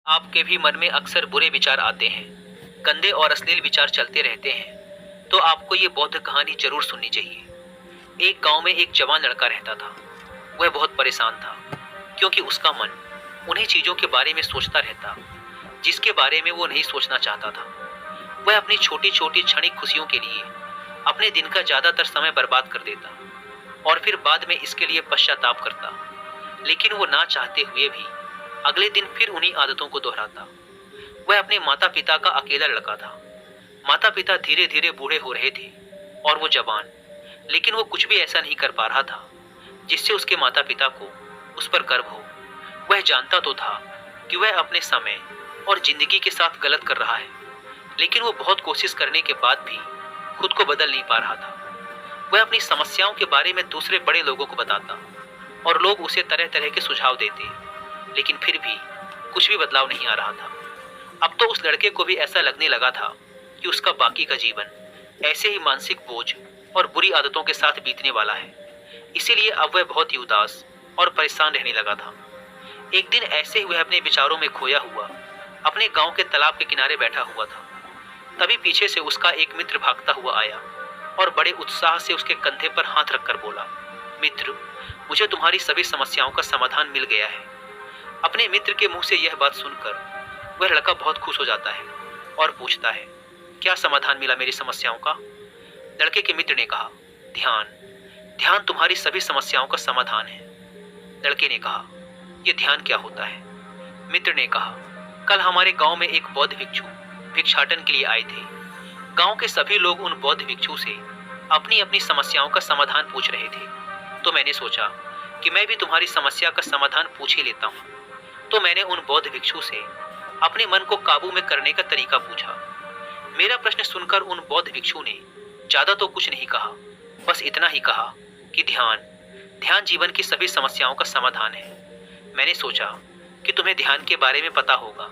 आपके भी मन में अक्सर बुरे विचार आते हैं, गंदे और अश्लील विचार चलते रहते हैं, तो आपको ये बौद्ध कहानी जरूर सुननी चाहिए। एक गांव में एक जवान लड़का रहता था। वह बहुत परेशान था, क्योंकि उसका मन उन्हीं चीजों के बारे में सोचता रहता जिसके बारे में वो नहीं सोचना चाहता था। वह अपनी छोटी छोटी क्षणिक खुशियों के लिए अपने दिन का ज्यादातर समय बर्बाद कर देता और फिर बाद में इसके लिए पश्चाताप करता। लेकिन वो ना चाहते हुए भी अगले दिन फिर उन्हीं आदतों को दोहराता। वह अपने माता पिता का अकेला लड़का था। माता पिता धीरे धीरे बूढ़े हो रहे थे और वो जवान, लेकिन वो कुछ भी ऐसा नहीं कर पा रहा था जिससे उसके माता पिता को उस पर गर्व हो। वह जानता तो था कि वह अपने समय और जिंदगी के साथ गलत कर रहा है, लेकिन वो बहुत कोशिश करने के बाद भी खुद को बदल नहीं पा रहा था। वह अपनी समस्याओं के बारे में दूसरे बड़े लोगों को बताता और लोग उसे तरह तरह के सुझाव देते, लेकिन फिर भी कुछ भी बदलाव नहीं आ रहा था। अब तो उस लड़के को भी ऐसा लगने लगा था कि उसका बाकी का जीवन ऐसे ही मानसिक बोझ और बुरी आदतों के साथ बीतने वाला है। इसीलिए अब वह बहुत ही उदास और परेशान रहने लगा था। एक दिन ऐसे ही वह अपने विचारों में खोया हुआ अपने गांव के तालाब के किनारे बैठा हुआ था। तभी पीछे से उसका एक मित्र भागता हुआ आया और बड़े उत्साह से उसके कंधे पर हाथ रखकर बोला, मित्र, मुझे तुम्हारी सभी समस्याओं का समाधान मिल गया है। अपने मित्र के मुंह से यह बात सुनकर वह लड़का बहुत खुश हो जाता है और पूछता है, क्या समाधान मिला मेरी समस्याओं का? लड़के के मित्र ने कहा, ध्यान। ध्यान तुम्हारी सभी समस्याओं का समाधान है। लड़के ने कहा, यह ध्यान क्या होता है? मित्र ने कहा, कल हमारे गांव में एक बौद्ध भिक्षु भिक्षाटन के लिए आए थे। गांव के सभी लोग उन बौद्ध भिक्षु से अपनी अपनी समस्याओं का समाधान पूछ रहे थे, तो मैंने सोचा कि मैं भी तुम्हारी समस्या का समाधान पूछ ही लेता हूँ। तो मैंने उन बौद्ध भिक्षु से अपने मन को काबू में करने का तरीका पूछा। मेरा प्रश्न सुनकर उन बौद्ध भिक्षु ने ज्यादा तो कुछ नहीं कहा, बस इतना ही कहा कि ध्यान, ध्यान जीवन की सभी समस्याओं का समाधान है। मैंने सोचा कि तुम्हें ध्यान के बारे में पता होगा,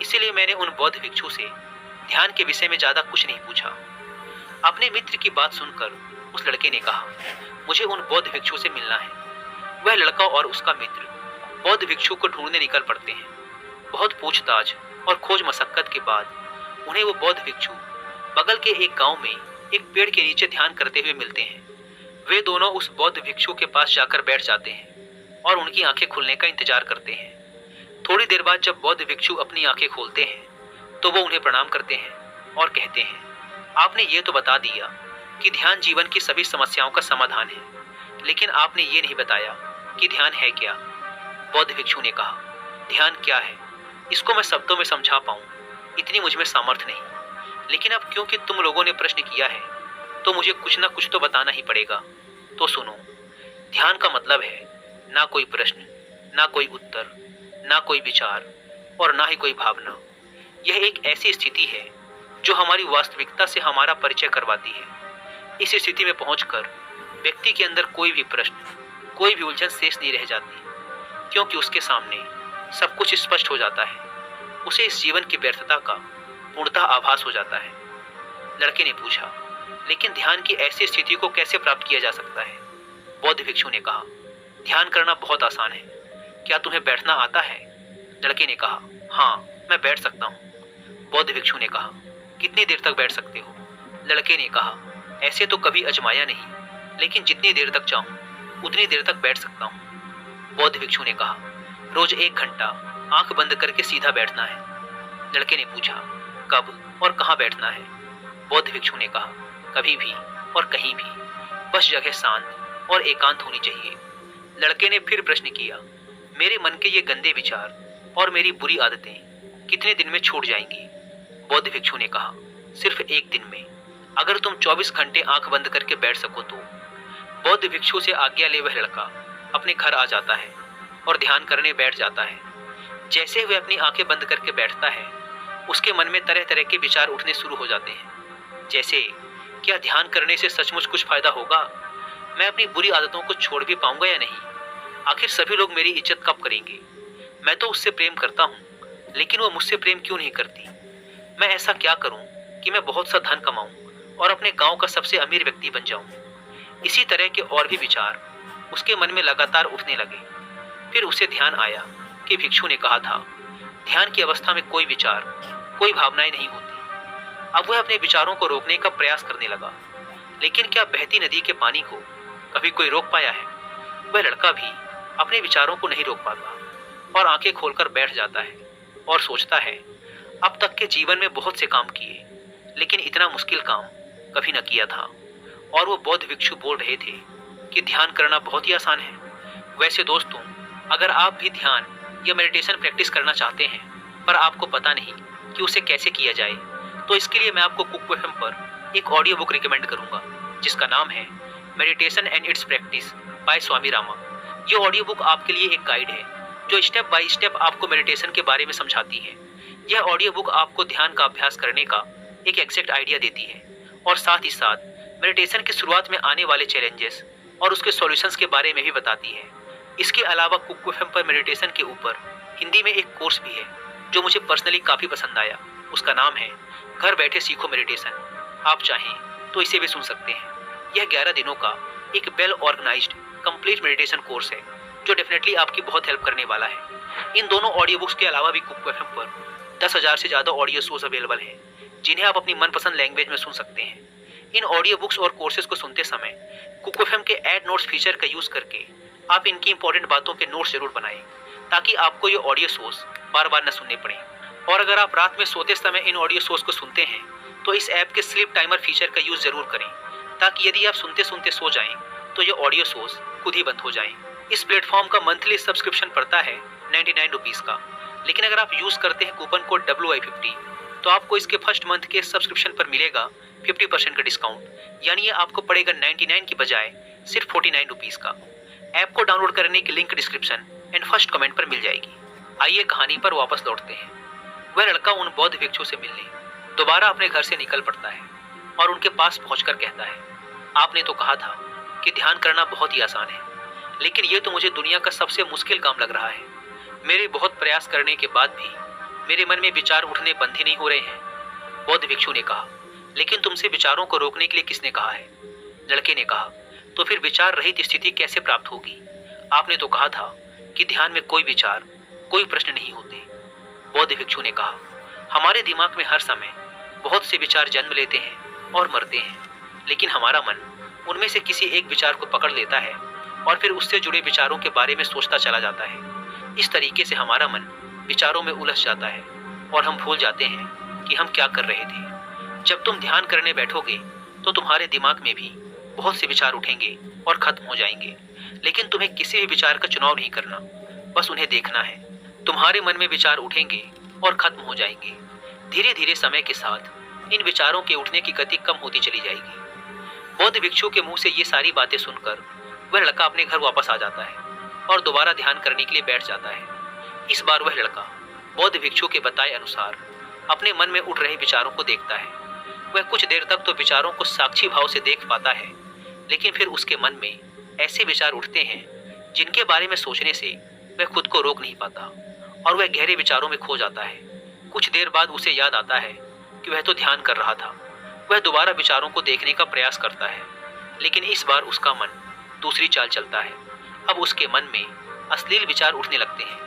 इसीलिए मैंने उन बौद्ध भिक्षु से ध्यान के विषय में ज्यादा कुछ नहीं पूछा। अपने मित्र की बात सुनकर उस लड़के ने कहा, मुझे उन बौद्ध भिक्षु से मिलना है। वह लड़का और उसका मित्र बौद्ध भिक्षु को ढूंढने निकल पड़ते हैं। बहुत पूछताछ और खोज मशक्कत के बाद उन्हें वो बौद्ध भिक्षु बगल के एक गांव में एक पेड़ के नीचे ध्यान करते हुए मिलते हैं। वे दोनों उस बौद्ध भिक्षु के पास जाकर बैठ जाते हैं और उनकी आंखें खुलने का इंतजार करते हैं। थोड़ी देर बाद जब बौद्ध भिक्षु अपनी आंखें खोलते हैं तो वो उन्हें प्रणाम करते हैं और कहते हैं, आपने ये तो बता दिया कि ध्यान जीवन की सभी समस्याओं का समाधान है, लेकिन आपने ये नहीं बताया कि ध्यान है क्या? बौद्ध भिक्षु ने कहा, ध्यान क्या है इसको मैं शब्दों में समझा पाऊं, इतनी मुझ में सामर्थ्य नहीं। लेकिन अब क्योंकि तुम लोगों ने प्रश्न किया है तो मुझे कुछ ना कुछ तो बताना ही पड़ेगा। तो सुनो, ध्यान का मतलब है ना कोई प्रश्न, ना कोई उत्तर, ना कोई विचार और ना ही कोई भावना। यह एक ऐसी स्थिति है जो हमारी वास्तविकता से हमारा परिचय करवाती है। इस स्थिति में पहुंचकर व्यक्ति के अंदर कोई भी प्रश्न, कोई भी उलझन शेष नहीं रह जाती, क्योंकि उसके सामने सब कुछ स्पष्ट हो जाता है। उसे इस जीवन की व्यर्थता का पूर्णतः आभास हो जाता है। लड़के ने पूछा, लेकिन ध्यान की ऐसी स्थिति को कैसे प्राप्त किया जा सकता है? बौद्ध भिक्षु ने कहा, ध्यान करना बहुत आसान है। क्या तुम्हें बैठना आता है? लड़के ने कहा, हाँ, मैं बैठ सकता हूँ। बौद्ध भिक्षु ने कहा, कितनी देर तक बैठ सकते हो? लड़के ने कहा, ऐसे तो कभी आजमाया नहीं, लेकिन जितनी देर तक चाहूँ उतनी देर तक बैठ सकता हूँ। बौद्ध भिक्षु ने कहा, रोज 1 घंटा आंख बंद करके सीधा बैठना है। लड़के ने पूछा, कब और कहाँ बैठना है? बौद्ध भिक्षु ने कहा, कभी भी और कहीं भी, बस जगह शांत और एकांत होनी चाहिए। लड़के ने फिर प्रश्न किया, मेरे मन के ये गंदे विचार और मेरी बुरी आदतें कितने दिन में छूट जाएंगी? बौद्ध भिक्षु ने कहा, सिर्फ 1 दिन में, अगर तुम 24 घंटे आंख बंद करके बैठ सको तो। बौद्ध भिक्षु से आज्ञा ले वह लड़का अपने घर आ जाता है और ध्यान करने बैठ जाता है। जैसे वह अपनी आंखें बंद करके बैठता है, उसके मन में तरह तरह के विचार उठने शुरू हो जाते हैं। जैसे, क्या ध्यान करने से सचमुच कुछ फायदा होगा? मैं अपनी बुरी आदतों को छोड़ भी पाऊंगा या नहीं? आखिर सभी लोग मेरी इज्जत कब करेंगे? मैं तो उससे प्रेम करता हूँ, लेकिन वो मुझसे प्रेम क्यों नहीं करती? मैं ऐसा क्या करूँ कि मैं बहुत सा धन कमाऊँ और अपने गांव का सबसे अमीर व्यक्ति बन जाऊँ? इसी तरह के और भी विचार उसके मन में लगातार उठने लगे। फिर उसे ध्यान आया कि भिक्षु ने कहा था, ध्यान की अवस्था में कोई विचार, कोई भावनाएं नहीं होती। अब वह अपने विचारों को रोकने का प्रयास करने लगा, लेकिन क्या बहती नदी के पानी को कभी कोई रोक पाया है? वह लड़का भी अपने विचारों को नहीं रोक पाता और आंखें खोलकर बैठ जाता है और सोचता है, अब तक के जीवन में बहुत से काम किए, लेकिन इतना मुश्किल काम कभी न किया था। और वो बौद्ध भिक्षु बोल रहे थे कि ध्यान करना बहुत ही आसान है। वैसे दोस्तों, अगर आप भी ध्यान या मेडिटेशन प्रैक्टिस करना चाहते हैं पर आपको पता नहीं कि उसे कैसे किया जाए, तो इसके लिए मैं आपको कुक एफएम पर एक ऑडियो बुक रिकमेंड करूंगा जिसका नाम है meditation and its practice by Swami Rama. ये ऑडियो बुक आपके लिए एक गाइड है जो स्टेप बाय स्टेप आपको मेडिटेशन के बारे में समझाती है। यह ऑडियो बुक आपको ध्यान का अभ्यास करने का एक एग्जैक्ट आइडिया देती है और साथ ही साथ मेडिटेशन की शुरुआत में आने वाले चैलेंजेस और उसके सॉल्यूशंस के बारे में भी बताती है। इसके अलावा कुक एफएम पर मेडिटेशन के ऊपर हिंदी में एक कोर्स भी है जो मुझे पर्सनली काफ़ी पसंद आया। उसका नाम है घर बैठे सीखो मेडिटेशन। आप चाहें तो इसे भी सुन सकते हैं। यह 11 दिनों का एक well organised complete meditation course है जो डेफिनेटली आपकी बहुत हेल्प करने वाला है। इन दोनों ऑडियो बुक्स के अलावा भी कुक एफएम पर 10,000 से ज़्यादा ऑडियो शोज अवेलेबल हैं जिन्हें आप अपनी मनपसंद लैंग्वेज में सुन सकते हैं। इन ऑडियो बुक्स और कोर्सेज को सुनते समय कुक एफएम के ऐड नोट्स फीचर का यूज़ करके आप इनकी इंपॉर्टेंट बातों के नोट्स जरूर बनाएं ताकि आपको ये ऑडियो शोज बार बार न सुनने पड़े। और अगर आप रात में सोते समय इन ऑडियो शोज को सुनते हैं तो इस ऐप के स्लीप टाइमर फीचर का यूज़ जरूर करें ताकि यदि आप सुनते सुनते सो जाएं तो ये ऑडियो शोज खुद ही बंद हो जाएं। इस प्लेटफॉर्म का मंथली सब्सक्रिप्शन पड़ता है 99 रुपीज़ का, लेकिन अगर आप यूज़ करते हैं कूपन कोड WI50 तो आपको इसके फर्स्ट मंथ के सब्सक्रिप्शन पर मिलेगा 50% का डिस्काउंट, यानी ये आपको पड़ेगा 99 की बजाय सिर्फ 49 रुपीज़ का। ऐप को डाउनलोड करने की link description and first comment पर मिल जाएगी। आइए कहानी पर वापस लौटते हैं। वह लड़का उन बौद्ध भिक्षु से मिलने दोबारा अपने घर से निकल पड़ता है और उनके पास पहुंचकर कहता है, आपने तो कहा था कि ध्यान करना बहुत ही आसान है, लेकिन ये तो मुझे दुनिया का सबसे मुश्किल काम लग रहा है। मेरे बहुत प्रयास करने के बाद भी मेरे मन में विचार उठने बंद ही नहीं हो रहे हैं। बौद्ध भिक्षु ने कहा, लेकिन तुमसे विचारों को रोकने के लिए किसने कहा है? लड़के ने कहा, तो फिर विचार रहित स्थिति कैसे प्राप्त होगी? आपने तो कहा था कि ध्यान में कोई विचार, कोई प्रश्न नहीं होते। बौद्ध भिक्षु ने कहा, हमारे दिमाग में हर समय बहुत से विचार जन्म लेते हैं और मरते हैं, लेकिन हमारा मन उनमें से किसी एक विचार को पकड़ लेता है और फिर उससे जुड़े विचारों के बारे में सोचता चला जाता है। इस तरीके से हमारा मन विचारों में उलझ जाता है और हम भूल जाते हैं कि हम क्या कर रहे थे। जब तुम ध्यान करने बैठोगे तो तुम्हारे दिमाग में भी बहुत से विचार उठेंगे और खत्म हो जाएंगे, लेकिन तुम्हें किसी भी विचार का चुनाव नहीं करना, बस उन्हें देखना है। तुम्हारे मन में विचार उठेंगे और खत्म हो जाएंगे। धीरे धीरे समय के साथ इन विचारों के उठने की गति कम होती चली जाएगी। बौद्ध भिक्षु के मुंह से ये सारी बातें सुनकर वह लड़का अपने घर वापस आ जाता है और दोबारा ध्यान करने के लिए बैठ जाता है। इस बार वह लड़का बौद्ध भिक्षु के बताए अनुसार अपने मन में उठ रहे विचारों को देखता है। वह कुछ देर तक तो विचारों को साक्षी भाव से देख पाता है, लेकिन फिर उसके मन में ऐसे विचार उठते हैं जिनके बारे में सोचने से वह खुद को रोक नहीं पाता और वह गहरे विचारों में खो जाता है। कुछ देर बाद उसे याद आता है कि वह तो ध्यान कर रहा था। वह दोबारा विचारों को देखने का प्रयास करता है, लेकिन इस बार उसका मन दूसरी चाल चलता है। अब उसके मन में अश्लील विचार उठने लगते हैं।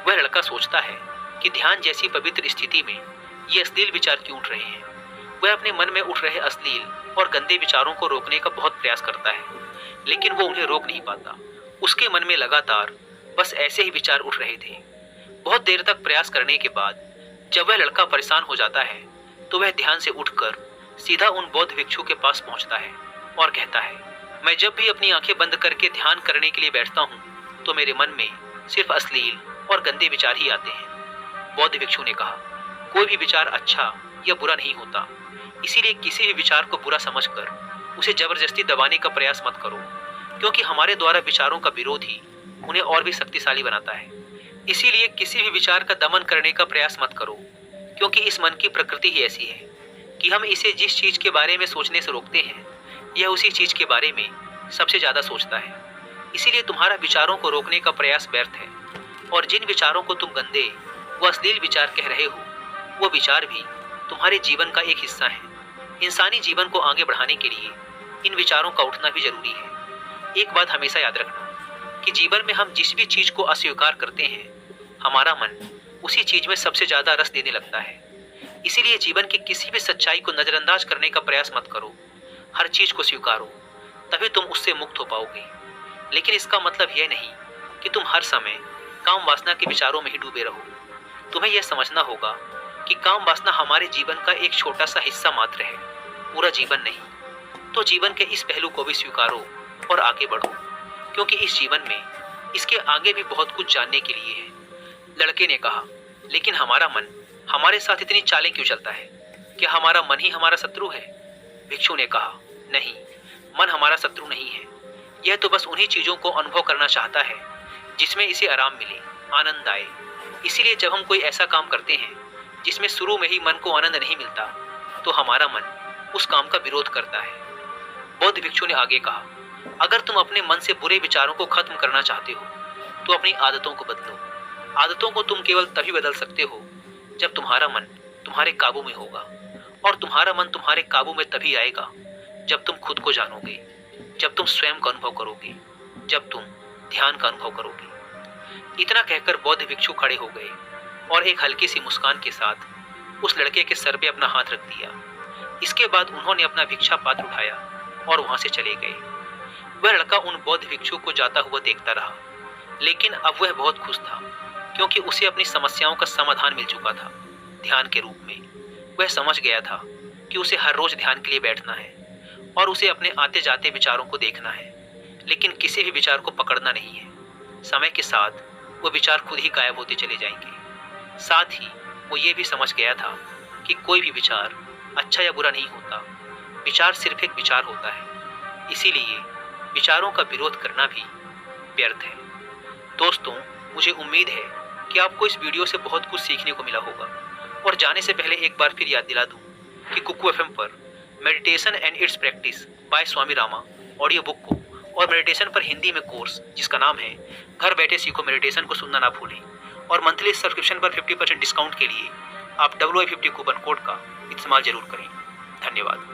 वह लड़का सोचता है कि ध्यान जैसी पवित्र स्थिति में ये अश्लील विचार क्यों उठ रहे हैं। वह अपने मन में उठ रहे अश्लील और गंदे विचारों को रोकने का बहुत प्रयास करता है, लेकिन वो उन्हें रोक नहीं पाता। उसके मन में लगातार बस ऐसे ही विचार उठ रहे थे। बहुत देर तक प्रयास करने के बाद जब वह लड़का परेशान हो जाता है तो वह ध्यान से उठकर सीधा उन बौद्ध भिक्षु के पास पहुंचता है और कहता है, मैं जब भी अपनी आंखें बंद करके ध्यान करने के लिए बैठता हूँ तो मेरे मन में सिर्फ अश्लील और गंदे विचार ही आते हैं। बौद्ध भिक्षु ने कहा, कोई भी विचार अच्छा या बुरा नहीं होता, इसीलिए किसी भी विचार को बुरा समझकर उसे जबरदस्ती दबाने का प्रयास मत करो, क्योंकि हमारे द्वारा विचारों का विरोध ही उन्हें और भी शक्तिशाली बनाता है। इसीलिए किसी भी विचार का दमन करने का प्रयास मत करो, क्योंकि इस मन की प्रकृति ही ऐसी है कि हम इसे जिस चीज़ के बारे में सोचने से रोकते हैं यह उसी चीज़ के बारे में सबसे ज़्यादा सोचता है। इसीलिए तुम्हारा विचारों को रोकने का प्रयास व्यर्थ है, और जिन विचारों को तुम गंदे व अश्लील विचार कह रहे हो वो विचार भी तुम्हारे जीवन का एक हिस्सा है। इंसानी जीवन को आगे बढ़ाने के लिए इन विचारों का उठना भी जरूरी है। एक बात हमेशा याद रखना कि जीवन में हम जिस भी चीज़ को अस्वीकार करते हैं हमारा मन उसी चीज में सबसे ज्यादा रस देने लगता है। इसीलिए जीवन की किसी भी सच्चाई को नजरअंदाज करने का प्रयास मत करो। हर चीज को स्वीकारो, तभी तुम उससे मुक्त हो पाओगे। लेकिन इसका मतलब यह नहीं कि तुम हर समय काम वासना के विचारों में ही डूबे रहो। तुम्हें यह समझना होगा कि काम वासना हमारे जीवन का एक छोटा सा हिस्सा मात्र है, पूरा जीवन नहीं। तो जीवन के इस पहलू को भी स्वीकारो और आगे बढ़ो, क्योंकि इस जीवन में इसके आगे भी बहुत कुछ जानने के लिए है। लड़के ने कहा, लेकिन हमारा मन हमारे साथ इतनी चालें क्यों चलता है? क्या हमारा मन ही हमारा शत्रु है? भिक्षु ने कहा, नहीं, मन हमारा शत्रु नहीं है। यह तो बस उन्हीं चीजों को अनुभव करना चाहता है जिसमें इसे आराम मिले, आनंद आए। इसीलिए जब हम कोई ऐसा काम करते हैं जिसमें शुरू में ही मन को आनंद नहीं मिलता, तो हमारा मन उस काम का विरोध करता है। बौद्ध भिक्षु ने आगे कहा, अगर तुम अपने मन से बुरे विचारों को खत्म करना चाहते हो तो अपनी आदतों को बदलो। आदतों को तुम केवल तभी बदल सकते हो जब तुम्हारा मन तुम्हारे काबू में होगा, और तुम्हारा मन तुम्हारे काबू में तभी आएगा जब तुम खुद को जानोगे, जब तुम स्वयं का अनुभव करोगे, जब तुम ध्यान का अनुभव करोगे। इतना कहकर बौद्ध भिक्षु खड़े हो गए और एक हल्की सी मुस्कान के साथ उस लड़के के सर पे अपना हाथ रख दिया। इसके बाद उन्होंने अपना भिक्षा पात्र उठाया और वहां से चले गए। वह लड़का उन बौद्ध भिक्षु को जाता हुआ देखता रहा, लेकिन अब वह बहुत खुश था, क्योंकि उसे अपनी समस्याओं का समाधान मिल चुका था ध्यान के रूप में। वह समझ गया था कि उसे हर रोज ध्यान के लिए बैठना है और उसे अपने आते जाते विचारों को देखना है, लेकिन किसी भी विचार को पकड़ना नहीं है। समय के साथ वो विचार खुद ही गायब होते चले जाएंगे। साथ ही वो ये भी समझ गया था कि कोई भी विचार अच्छा या बुरा नहीं होता, विचार सिर्फ एक विचार होता है। इसीलिए विचारों का विरोध करना भी व्यर्थ है। दोस्तों, मुझे उम्मीद है कि आपको इस वीडियो से बहुत कुछ सीखने को मिला होगा। और जाने से पहले एक बार फिर याद दिला दूं कि कुकू एफएम पर meditation and its practice by Swami Rama audio book को और मेडिटेशन पर हिंदी में कोर्स जिसका नाम है घर बैठे सीखो मेडिटेशन को सुनना ना भूलें। और मंथली सब्सक्रिप्शन पर 50% डिस्काउंट के लिए आप WI50 कूपन कोड का इस्तेमाल जरूर करें। धन्यवाद।